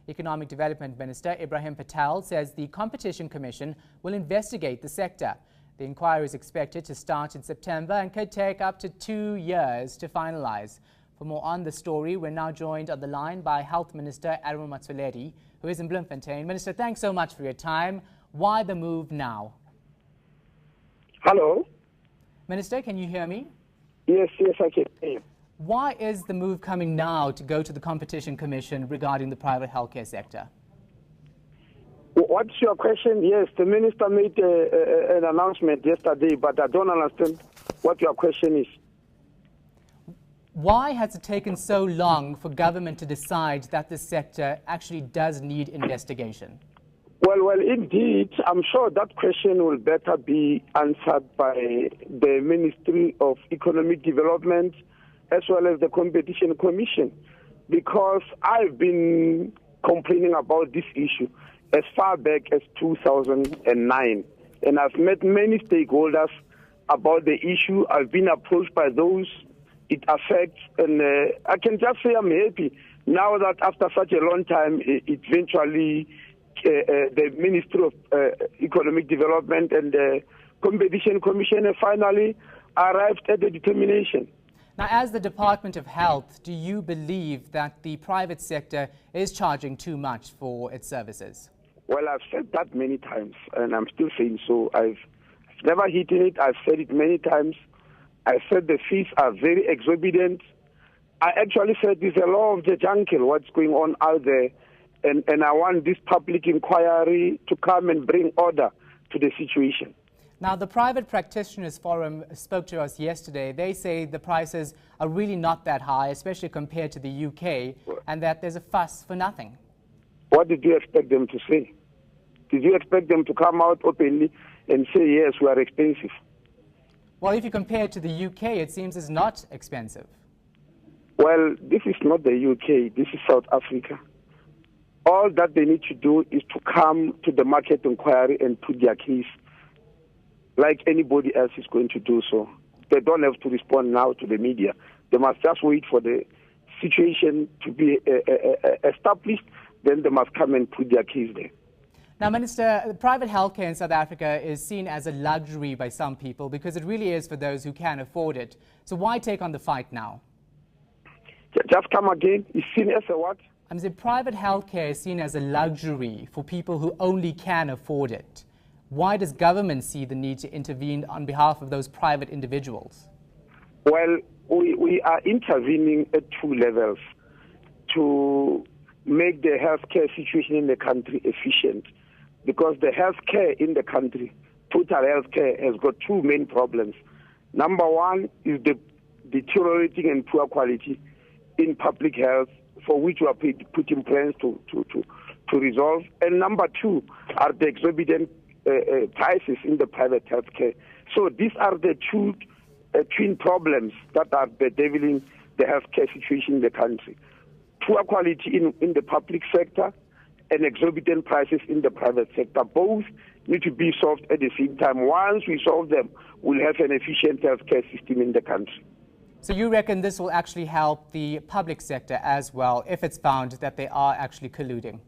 Economic Development Minister Ibrahim Patel says the Competition Commission will investigate the sector. The inquiry is expected to start in September and could take up to 2 years to finalise. For more on the story, we're now joined on the line by Health Minister Aaron Motsoaledi, who is in Bloemfontein. Minister, thanks so much for your time. Why the move now? Hello? Minister, can you hear me? Yes, I can hear you. Why is the move coming now to go to the Competition Commission regarding the private healthcare sector? What's your question? Yes, the minister made an announcement yesterday, but I don't understand what your question is. Why has it taken so long for government to decide that this sector actually does need investigation? Well, indeed, I'm sure that question will better be answered by the Ministry of Economic Development as well as the Competition Commission, because I've been complaining about this issue as far back as 2009, and I've met many stakeholders about the issue. I've been approached by those it affects, and I can just say I'm happy now that after such a long time, eventually the Ministry of Economic Development and the Competition Commission have finally arrived at the determination. Now, as the Department of Health, do you believe that the private sector is charging too much for its services? Well, I've said that many times, and I'm still saying so. I've never hidden it. I've said it many times. I said the fees are very exorbitant. I actually said it's a law of the jungle, what's going on out there, and I want this public inquiry to come and bring order to the situation. Now, the Private Practitioners Forum spoke to us yesterday. They say the prices are really not that high, especially compared to the UK, and that there's a fuss for nothing. What did you expect them to say? Did you expect them to come out openly and say, yes, we are expensive? Well, if you compare it to the UK, it seems it's not expensive. Well, this is not the UK. This is South Africa. All that they need to do is to come to the market inquiry and put their case like anybody else is going to do so. They don't have to respond now to the media. They must just wait for the situation to be established, then they must come and put their case there. Now, Minister, private healthcare in South Africa is seen as a luxury by some people because it really is for those who can afford it. So why take on the fight now? Just come again. It's seen as a what? I'm saying private healthcare is seen as a luxury for people who only can afford it. Why does government see the need to intervene on behalf of those private individuals? Well, we are intervening at two levels to make the healthcare situation in the country efficient, because the healthcare in the country, total healthcare, has got two main problems. Number one is the deteriorating and poor quality in public health, for which we are putting plans to resolve. And number two are the exorbitant prices in the private healthcare. So these are the two twin problems that are bedeviling the healthcare situation in the country. Poor quality in the public sector and exorbitant prices in the private sector. Both need to be solved at the same time. Once we solve them, we'll have an efficient healthcare system in the country. So you reckon this will actually help the public sector as well if it's found that they are actually colluding?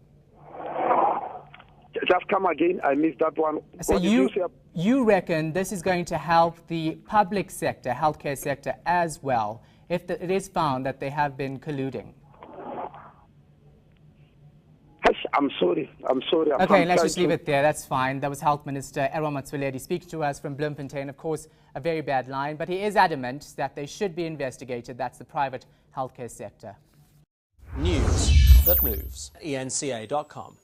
Just come again. I missed that one. So you reckon this is going to help the public sector, healthcare sector as well, if it is found that they have been colluding? I'm sorry. Okay, let's just leave it there. That's fine. That was Health Minister Aaron Motsoaledi speaks to us from Bloemfontein. Of course, a very bad line, but he is adamant that they should be investigated. That's the private healthcare sector. News that moves. eNCA.com.